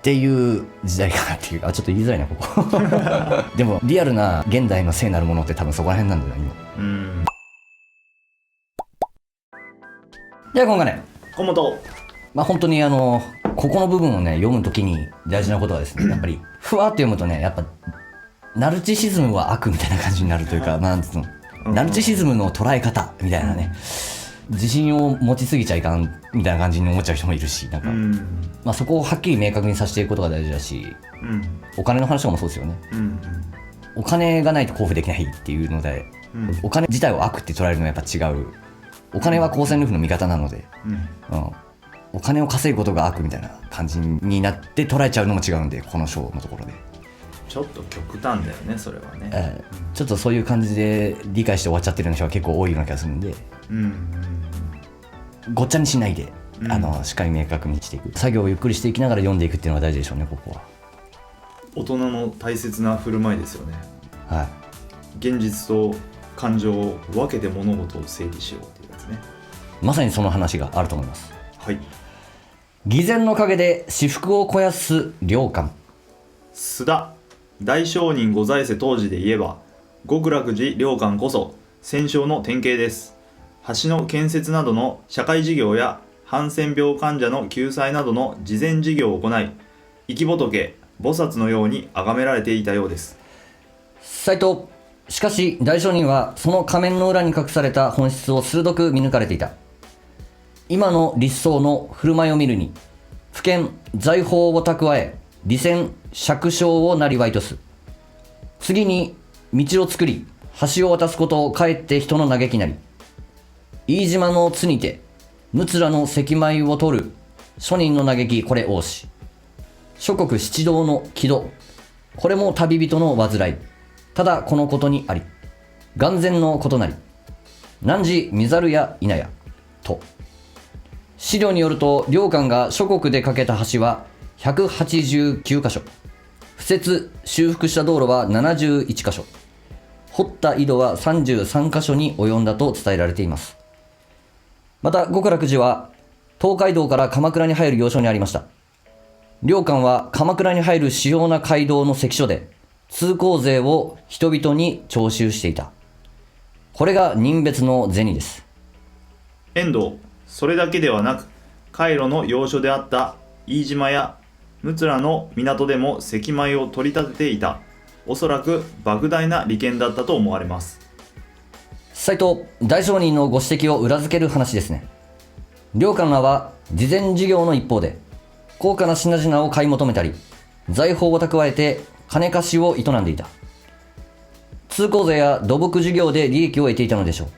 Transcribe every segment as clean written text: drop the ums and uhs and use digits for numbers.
っていう時代かなっていう。ちょっと言いづらいなここでもリアルな現代の聖なるものって多分そこら辺なんだよな今。では今回ね、小本、本当にここの部分をね読むときに大事なことはですね、やっぱりふわっと読むとね、やっぱナルチシズムは悪みたいな感じになるというか、なんつうの、ナルチシズムの捉え方みたいなね、自信を持ちすぎちゃいかんみたいな感じに思っちゃう人もいるし、なんか、そこをはっきり明確にさせていくことが大事だし、お金の話とかもそうですよね。お金がないと交付できないっていうので、お金自体を悪って捉えるのはやっぱ違う。お金は公選ルーフの味方なので、お金を稼ぐことが悪みたいな感じになって捉えちゃうのも違うんで、この章のところでちょっと極端だよね、それはね。ちょっとそういう感じで理解して終わっちゃってるような人が結構多いような気がするんで、ごっちゃにしないで、しっかり明確にしていく作業をゆっくりしていきながら読んでいくっていうのが大事でしょうね、ここは。大人の大切な振る舞いですよね。はい。現実と感情を分けて物事を整理しようっていうやつね。まさにその話があると思います。はい。偽善の陰で私腹を肥やす良寛。須田大商人御在世当時で言えば、極楽寺良寛こそ戦勝の典型です。橋の建設などの社会事業やハンセン病患者の救済などの慈善事業を行い、生き仏菩薩のように崇められていたようです。斉藤。しかし大商人はその仮面の裏に隠された本質を鋭く見抜かれていた。今の立相の振る舞いを見るに、不賢財宝を蓄え、利戦借将をなりわいとす。次に道を作り、橋を渡すことをかえって人の嘆きなり。飯島の津にて陸奥の石米を取る庶人の嘆き、これ多し。諸国七道の木戸、これも旅人の煩い。ただこのことにあり、眼前のことなり、汝見ざるや否やと。資料によると、良寛が諸国で架けた橋は189箇所、敷設修復した道路は71箇所、掘った井戸は33箇所に及んだと伝えられています。また極楽寺は東海道から鎌倉に入る要衝にありました。良寛は鎌倉に入る主要な街道の関所で通行税を人々に徴収していた。これが人別の銭です。遠藤、それだけではなく、海路の要所であった飯島や陸奥の港でも石米を取り立てていた。おそらく莫大な利権だったと思われます。斉藤大商人のご指摘を裏付ける話ですね。良寛らは慈善事業の一方で高価な品々を買い求めたり、財宝を蓄えて金貸しを営んでいた。通行税や土木事業で利益を得ていたのでしょう。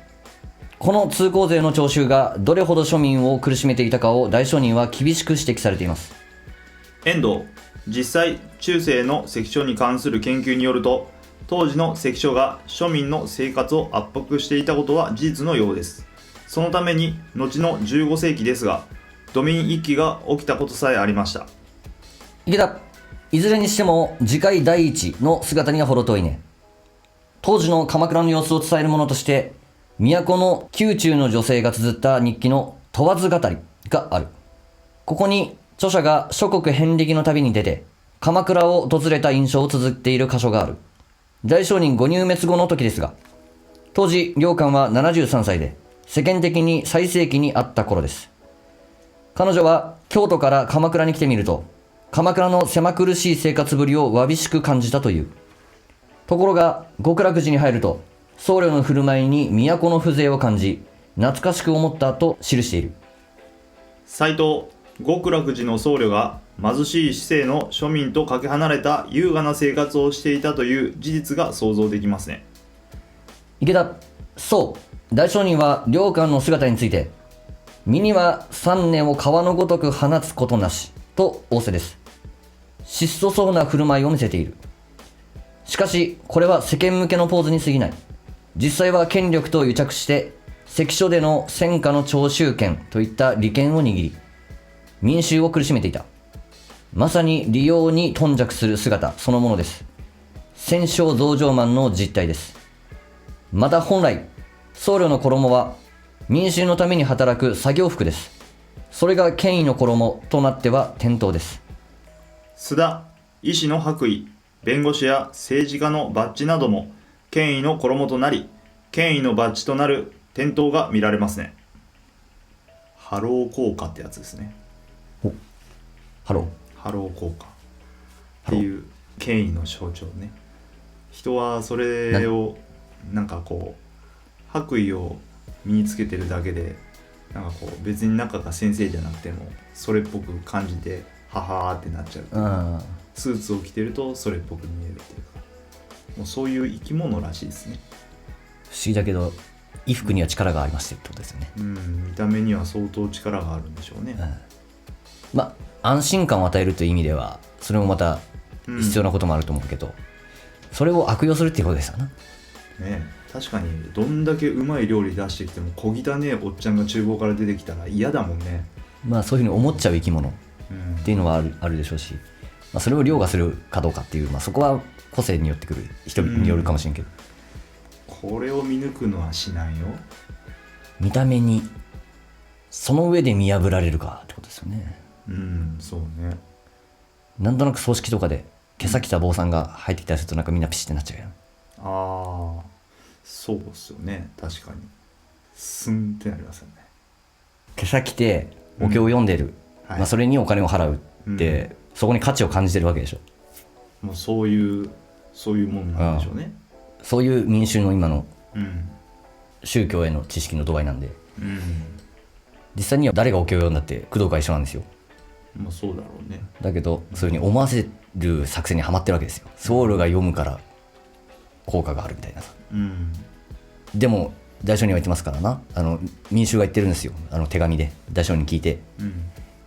この通行税の徴収がどれほど庶民を苦しめていたかを大商人は厳しく指摘されています。遠藤、実際中世の関所に関する研究によると、当時の関所が庶民の生活を圧迫していたことは事実のようです。そのために後の15世紀ですが、土民一揆が起きたことさえありました。池田、いずれにしても次回第一の姿には程遠いね。当時の鎌倉の様子を伝えるものとして、都の宮中の女性が綴った日記の問わず語りがある。ここに著者が諸国遍歴の旅に出て鎌倉を訪れた印象を綴っている箇所がある。大商人ご入滅後の時ですが、当時良寛は73歳で世間的に最盛期にあった頃です。彼女は京都から鎌倉に来てみると、鎌倉の狭苦しい生活ぶりをわびしく感じたという。ところが極楽寺に入ると、僧侶の振る舞いに都の風情を感じ、懐かしく思ったと記している。斉藤、極楽寺の僧侶が貧しい市井の庶民とかけ離れた優雅な生活をしていたという事実が想像できますね。池田、そう、大商人は良寛の姿について、身には三年を川のごとく放つことなしと仰せです。質素そうな振る舞いを見せている。しかしこれは世間向けのポーズに過ぎない。実際は権力と癒着して関所での戦果の徴収権といった利権を握り、民衆を苦しめていた。まさに利用に頓着する姿そのものです。戦勝増上マンの実態です。また本来僧侶の衣は民衆のために働く作業服です。それが権威の衣となっては転倒です。須田、医師の白衣、弁護士や政治家のバッジなども権威の衣となり、権威のバッジとなる点灯が見られますね。ハロー効果ってやつですね。ハロハロー効果っていう権威の象徴ね。人はそれをなんかこう白衣を身につけてるだけでなんかこう別に中が先生じゃなくてもそれっぽく感じてははーってなっちゃう。スーツを着てるとそれっぽく見えるっていうか、もうそういう生き物らしいですね。不思議だけど衣服には力がありましてってことですよね。見た目には相当力があるんでしょうね。まあ安心感を与えるという意味ではそれもまた必要なこともあると思うけど、それを悪用するっていうことですよね。確かにどんだけうまい料理出してきても小汚ねえおっちゃんが厨房から出てきたら嫌だもんね。まあそういうふうに思っちゃう生き物っていうのはあるでしょうし、まあ、それを凌駕するかどうかっていう、まあ、そこは個性によってくる人によるかもしれんけど、これを見抜くのはしないよ。見た目にその上で見破られるかってことですよね。そうね。なんとなく葬式とかで今朝来た坊さんが入ってきたりするとなんかみんなピシってなっちゃうよ。そうっすよね。確かにスンってなりますよね。今朝来てお経を読んでる、まあ、それにお金を払うって、そこに価値を感じてるわけでしょ。もうそういうもんなんでしょうね。そういう民衆の今の宗教への知識の度合いなんで、実際には誰がお経を読んだって工藤が一緒なんですよ。まあそうだろうね。だけどそういうふうに思わせる作戦にはまってるわけですよ。僧侶が読むから効果があるみたいなさ、でも大聖人は言ってますからな、民衆が言ってるんですよ。手紙で大聖人に聞いて、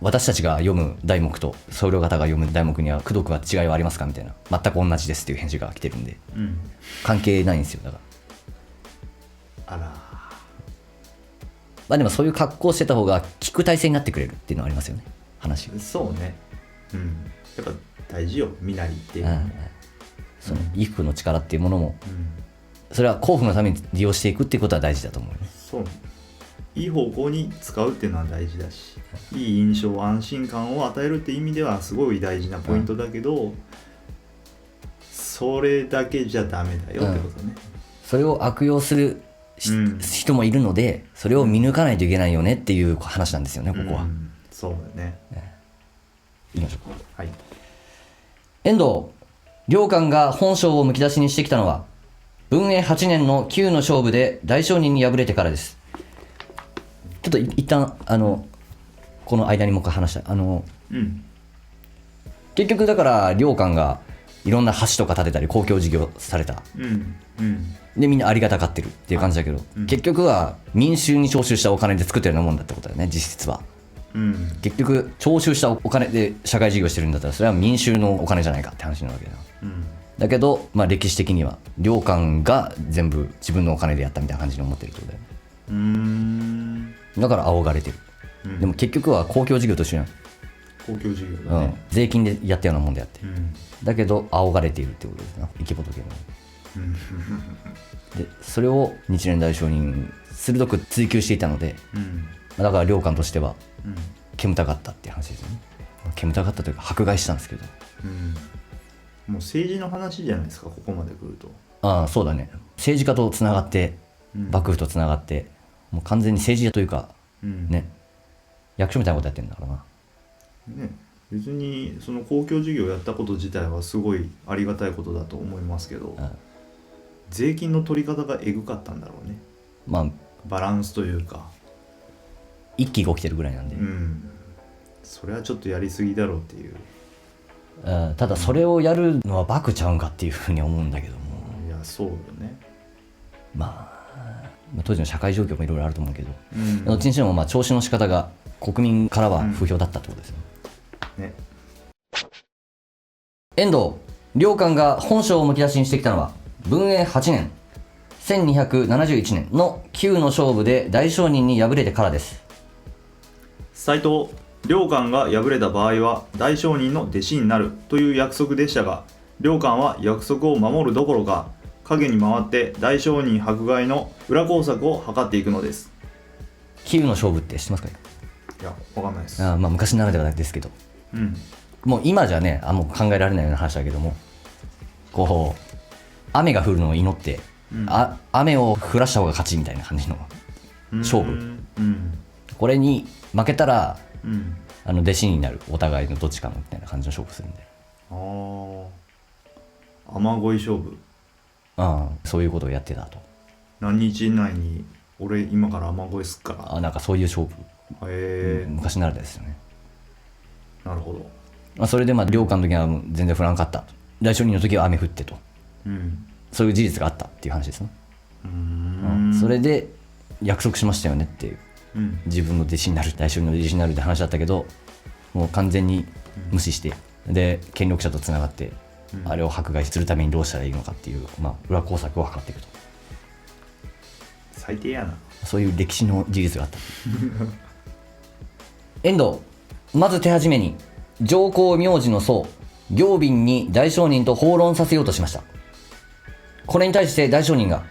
私たちが読む題目と僧侶方が読む題目には功徳は違いはありますかみたいな、全く同じですっていう返事が来てるんで、関係ないんですよ。だからまあでもそういう格好してた方が聞く体制になってくれるっていうのはありますよね、話。そうね。やっぱ大事よ、身なりっていうのも。その衣服の力っていうものも、それは幸福のために利用していくっていうことは大事だと思うね。そう、いい方向に使うっていうのは大事だし、いい印象、安心感を与えるっていう意味ではすごい大事なポイントだけど、それだけじゃダメだよってことね。それを悪用する人もいるので、それを見抜かないといけないよねっていう話なんですよね、ここは。そうだね。いきましょうか。はい。遠藤良寛が本性をむき出しにしてきたのは文永8年の9の勝負で大商人に敗れてからです。ちょっと一旦この間にもう一回話したい。結局だから良寛がいろんな橋とか建てたり公共事業された、でみんなありがたがってるっていう感じだけど、結局は民衆に徴収したお金で作ってるようなもんだってことだよね、実質は。結局徴収したお金で社会事業してるんだったらそれは民衆のお金じゃないかって話なわけだ、だけど、まあ、歴史的には良寛が全部自分のお金でやったみたいな感じに思ってるってことだよね。だから仰がれてる、でも結局は公共事業と一緒やん。公共事業だね、税金でやったようなもんであって、だけど仰がれているってことですな、生き仏の。でそれを日蓮大聖人鋭く追求していたので、だから良寛としては煙たかったっていう話ですよね。煙たかったというか迫害したんですけど、もう政治の話じゃないですか、ここまで来ると。そうだね。政治家とつながって、幕府とつながってもう完全に政治家というか、ね、役所みたいなことやってるんだからな。別にその公共事業をやったこと自体はすごいありがたいことだと思いますけど、税金の取り方がエグかったんだろうね。まあバランスというか一気が起きてるぐらいなんで、それはちょっとやりすぎだろうっていう。ただそれをやるのはバクちゃうんかっていうふうに思うんだけども、いやそうよね。まあ当時の社会状況もいろいろあると思うけど、どっちにしろまあ徴収の仕方が国民からは不評だったってことですよね。遠藤良寛が本性をむき出しにしてきたのは文永8年1271年の9の勝負で大商人に敗れてからです。斉藤良寛が敗れた場合は大商人の弟子になるという約束でしたが、良寛は約束を守るどころか影に回って大商人迫害の裏工作を図っていくのです。9の勝負って知ってますか？いや、わかんないです。まあ昔ならではですけど、もう今じゃねもう考えられないような話だけども、こう雨が降るのを祈って、雨を降らした方が勝ちみたいな感じの勝負、これに負けたら、弟子になる、お互いのどっちかのみたいな感じの勝負するんで。雨乞い勝負。そういうことをやってたと。何日以内に俺今から雨乞いすっから。なんかそういう勝負、昔ならでですよね。なるほど。それで領冠の時は全然降らなかった、大商人の時は雨降ってと、そういう事実があったっていう話ですね。それで約束しましたよねっていう、自分の弟子になる、大商人の弟子になるって話だったけど、もう完全に無視して、で権力者とつながって、あれを迫害するためにどうしたらいいのかっていう、裏工作を図っていくと。最低やな。そういう歴史の事実があった遠藤、まず手始めに上皇名字の僧行敏に大商人と放論させようとしました。これに対して大商人が、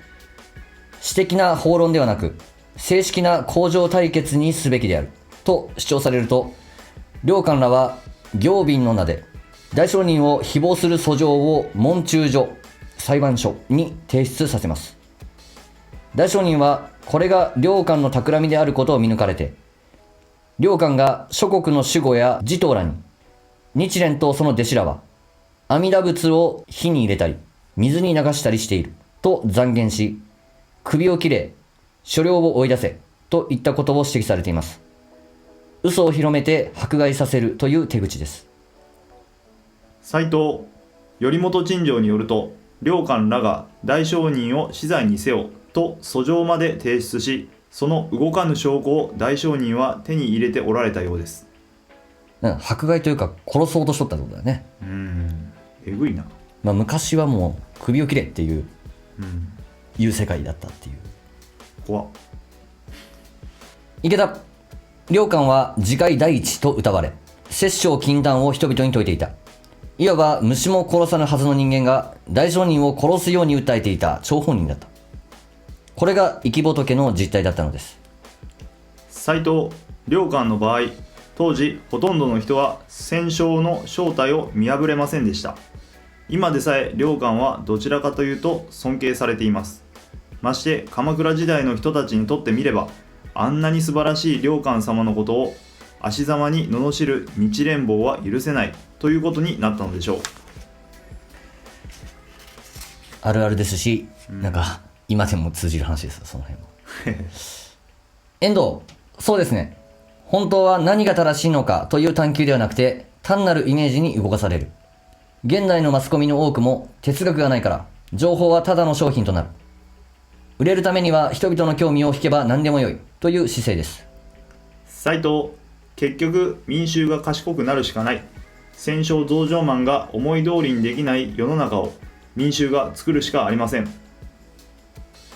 私的な放論ではなく正式な公条対決にすべきであると主張されると、領官らは行敏の名で大商人を誹謗する訴状を問中所、裁判所に提出させます。大商人はこれが領官の企みであることを見抜かれて、領官が諸国の守護や持統らに、日蓮とその弟子らは阿弥陀仏を火に入れたり水に流したりしていると讒言し、首を切れ、所領を追い出せといったことを指摘されています。嘘を広めて迫害させるという手口です。斎藤頼元陳情によると、領官らが大商人を死罪にせよと訴状まで提出し、その動かぬ証拠を大商人は手に入れておられたようです。迫害というか殺そうとしとったってことだよね。えぐいな。昔はもう首を切れっていう、いう世界だったっていう。怖っ。池田領官は自戒第一と謳われ、殺生禁断を人々に説いていた。いわば虫も殺さぬはずの人間が大商人を殺すように訴えていた張本人だった。これが生き仏の実態だったのです。斎藤領官の場合、当時ほとんどの人は戦勝の正体を見破れませんでした。今でさえ領官はどちらかというと尊敬されています。まして鎌倉時代の人たちにとってみれば、あんなに素晴らしい領官様のことを足ざまに罵る日蓮坊は許せないということになったのでしょう。あるあるですし、なんか今でも通じる話です、その辺も。遠藤、そうですね。本当は何が正しいのかという探求ではなくて、単なるイメージに動かされる。現代のマスコミの多くも哲学がないから情報はただの商品となる。売れるためには人々の興味を引けば何でもよいという姿勢です。斎藤、結局民衆が賢くなるしかない。戦勝増上マンが思い通りにできない世の中を民衆が作るしかありません。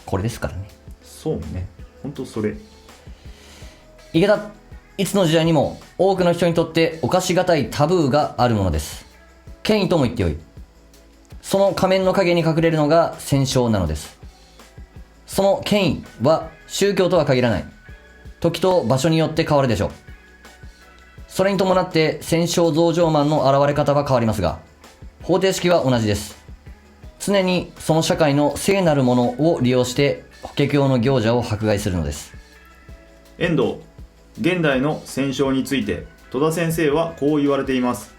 これですからね。そうね、ほんとそれ。池田、いつの時代にも多くの人にとって犯しがたいタブーがあるものです。権威とも言ってよい。その仮面の陰に隠れるのが戦勝なのです。その権威は宗教とは限らない。時と場所によって変わるでしょう。それに伴って戦勝増上マンの現れ方は変わりますが、方程式は同じです。常にその社会の聖なるものを利用して法華経の行者を迫害するのです。遠藤、現代の戦勝について戸田先生はこう言われています。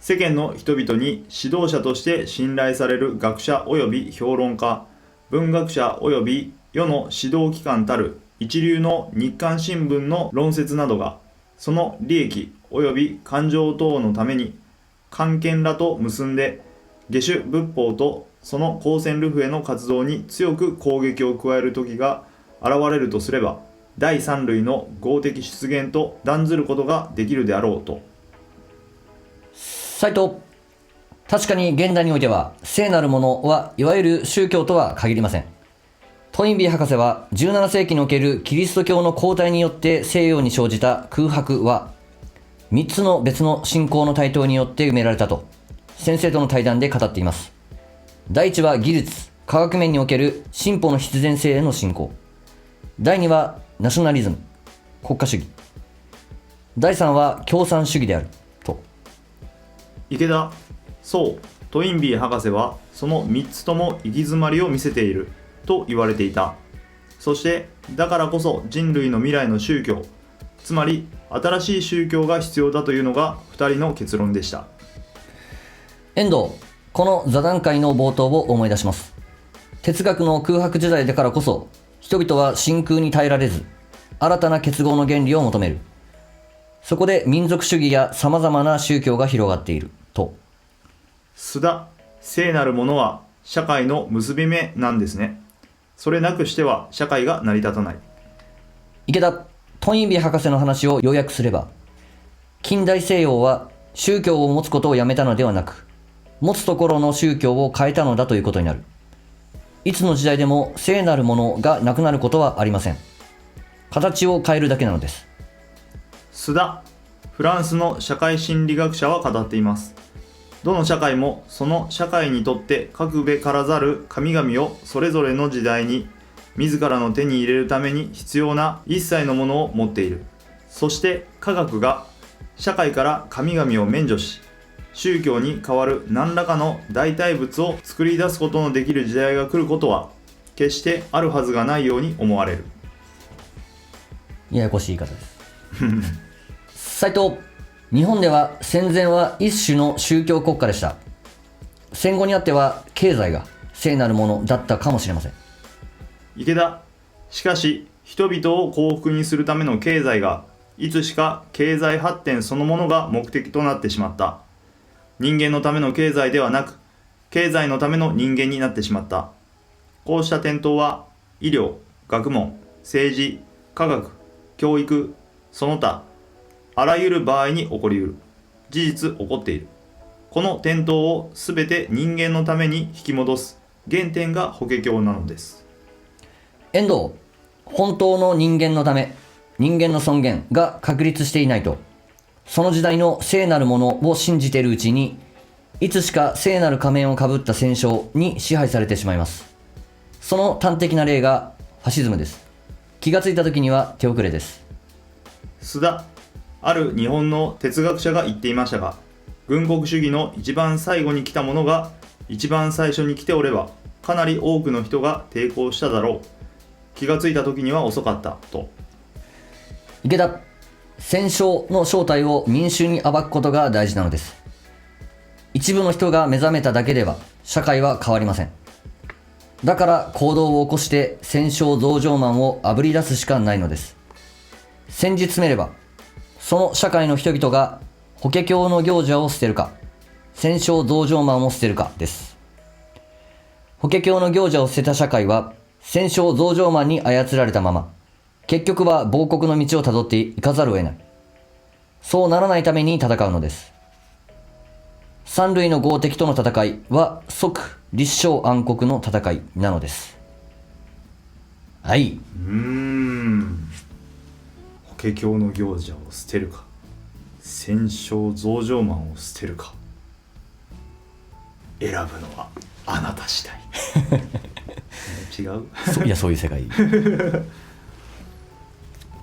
世間の人々に指導者として信頼される学者及び評論家、文学者及び世の指導機関たる一流の日刊新聞の論説などが、その利益及び感情等のために官憲らと結んで下手仏法とその公選ルフへの活動に強く攻撃を加える時が現れるとすれば、第三類の合的出現と断ずることができるであろうと。斉藤、確かに現代においては聖なるものはいわゆる宗教とは限りません。トインビー博士は17世紀におけるキリスト教の後退によって西洋に生じた空白は3つの別の信仰の台頭によって埋められたと先生との対談で語っています。第1は技術・科学面における進歩の必然性への信仰。第2はナショナリズム、国家主義。第3は共産主義であると。池田、そう、トインビー博士はその3つとも行き詰まりを見せていると言われていた。そしてだからこそ人類の未来の宗教、つまり新しい宗教が必要だというのが2人の結論でした。遠藤、この座談会の冒頭を思い出します。哲学の空白時代だからこそ人々は真空に耐えられず新たな結合の原理を求める。そこで民族主義やさまざまな宗教が広がっていると。須田、聖なるものは社会の結び目なんですね。それなくしては社会が成り立たない。池田、トインビー博士の話を要約すれば、近代西洋は宗教を持つことをやめたのではなく、持つところの宗教を変えたのだということになる。いつの時代でも聖なるものがなくなることはありません。形を変えるだけなのです。須田、フランスの社会心理学者は語っています。どの社会もその社会にとってかくべからざる神々をそれぞれの時代に自らの手に入れるために必要な一切のものを持っている。そして科学が社会から神々を免除し、宗教に代わる何らかの代替物を作り出すことのできる時代が来ることは決してあるはずがないように思われる。ややこしい言い方です斉藤、日本では戦前は一種の宗教国家でした。戦後にあっては経済が聖なるものだったかもしれません。池田、しかし人々を幸福にするための経済がいつしか経済発展そのものが目的となってしまった。人間のための経済ではなく経済のための人間になってしまった。こうした転倒は医療、学問、政治、科学、教育、その他あらゆる場合に起こりうる。事実起こっている。この転倒をすべて人間のために引き戻す原点が法華経なのです。遠藤、本当の人間のため、人間の尊厳が確立していないと、その時代の聖なるものを信じているうちに、いつしか聖なる仮面をかぶった戦勝に支配されてしまいます。その端的な例がファシズムです。気がついた時には手遅れです。須田、ある日本の哲学者が言っていましたが、軍国主義の一番最後に来たものが一番最初に来ておればかなり多くの人が抵抗しただろう。気がついた時には遅かったと。池田、戦勝の正体を民衆に暴くことが大事なのです。一部の人が目覚めただけでは社会は変わりません。だから行動を起こして戦勝増上慢をあぶり出すしかないのです。先日詰めれば、その社会の人々が法華経の行者を捨てるか、戦勝増上慢を捨てるかです。法華経の行者を捨てた社会は戦勝増上慢に操られたまま、結局は亡国の道をたどっていかざるを得ない。そうならないために戦うのです。三類の豪敵との戦いは即立正安国の戦いなのです。はい。法華経の行者を捨てるか、戦勝増上慢を捨てるか、選ぶのはあなた次第違ういや、そういう世界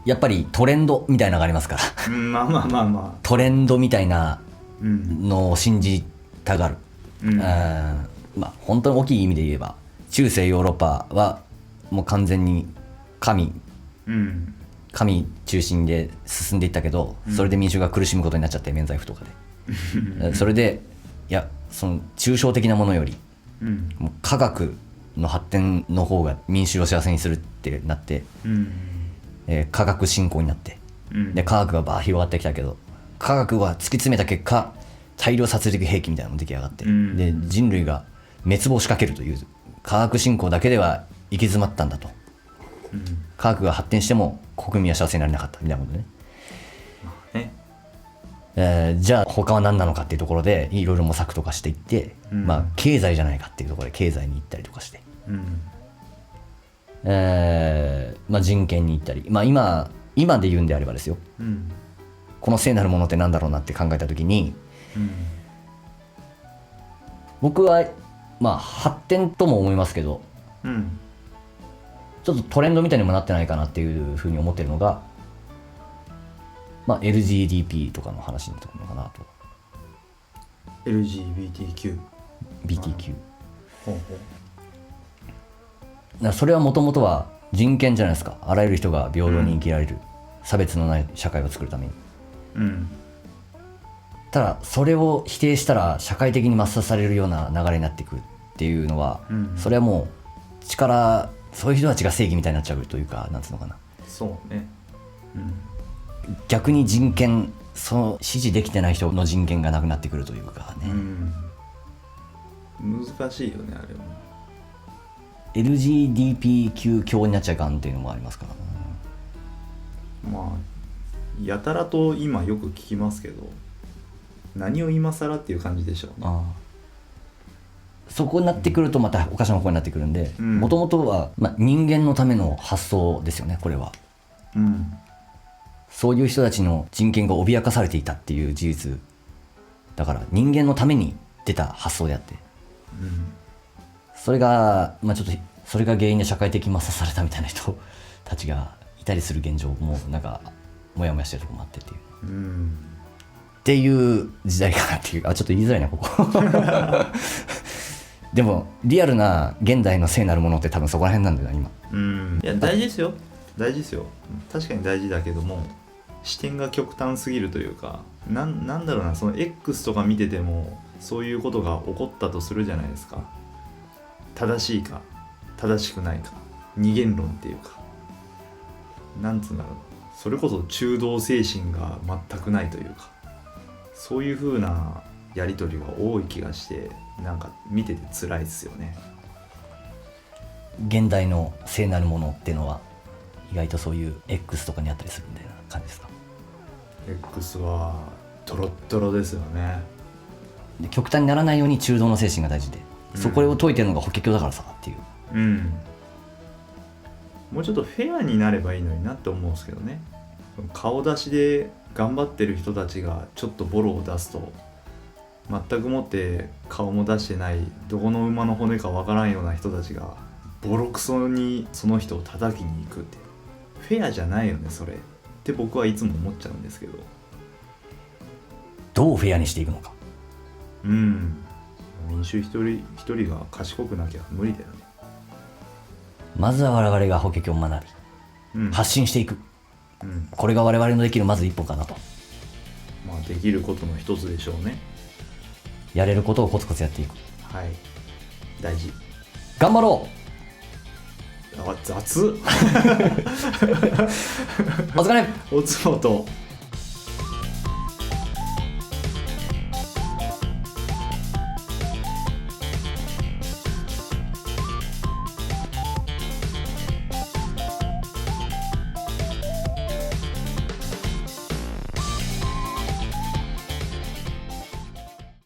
やっぱりトレンドみたいなのがありますから、まあまあまあまあ、トレンドみたいなのを信じたがる、まあ本当に大きい意味で言えば中世ヨーロッパはもう完全に神中心で進んでいったけど、それで民衆が苦しむことになっちゃって、免罪符とかでそれでいや、その抽象的なものより、もう科学の発展の方が民衆を幸せにするってなって、科学振興になって、で科学がバー広がってきたけど、科学は突き詰めた結果大量殺戮兵器みたいなのも出来上がって、で人類が滅亡しかけるという科学振興だけでは行き詰まったんだと、科学が発展しても国民は幸せになれなかったみたいなことね、じゃあ他は何なのかっていうところでいろいろ模索とかしていって、まあ経済じゃないかっていうところで経済に行ったりとかして、まあ、人権に行ったり、まあ、今で言うんであればですよ、この聖なるものってなんだろうなって考えた時に、僕はまあ発展とも思いますけど、ちょっとトレンドみたいにもなってないかなっていうふうに思ってるのが、まあ、LGBT とかの話になってくるのかなと。LGBTQ BTQ ほうほだからそれはもともとは人権じゃないですか。あらゆる人が平等に生きられる、差別のない社会を作るために。ううんただそれを否定したら社会的に抹殺されるような流れになっていくっていうのは、それはもうそういう人たちが正義みたいになっちゃうというか、なんつうのかな、そうね逆に人権、その支持できてない人の人権がなくなってくるというかね、難しいよねあれも。 LGBTQ 教になっちゃいかんっていうのもありますからね。まあやたらと今よく聞きますけど、何を今更っていう感じでしょうね。そこになってくるとまたおかしな方向になってくるんで、もともとは、人間のための発想ですよね、これは。そういう人たちの人権が脅かされていたっていう事実だから、人間のために出た発想であって、それがちょっとそれが原因で社会的抹殺されたみたいな人たちがいたりする現状もなんかモヤモヤしてるところもあってっていう、っていう時代かなっていう。ちょっと言いづらいなここでもリアルな現代の聖なるものって多分そこら辺なんだよな今。いや大事ですよ、大事ですよ。確かに大事だけども、視点が極端すぎるというか、なんだろうな、その X とか見ててもそういうことが起こったとするじゃないですか。正しいか正しくないか、二元論っていうか、なんつうんだろう、それこそ中道精神が全くないというか、そういう風なやり取りが多い気がして、なんか見てて辛いですよね。現代の聖なるものっていうのは意外とそういう X とかにあったりするみたいな感じですか。 X はドロッドロですよね。で極端にならないように中道の精神が大事で、そこを解いてるのが法華経だからさっていう。もうちょっとフェアになればいいのになって思うんですけどね。顔出しで頑張ってる人たちがちょっとボロを出すと、全くもって顔も出してない、どこの馬の骨かわからんような人たちがボロクソにその人を叩きに行くって、フェアじゃないよねそれって僕はいつも思っちゃうんですけど。どうフェアにしていくのか。民衆一人一人が賢くなきゃ無理だよね。まずは我々が法華経を学び、発信していく、これが我々のできるまず一歩かなと。できることの一つでしょうね。やれることをコツコツやっていく。はい、大事。頑張ろ雑うお疲れ。おつもと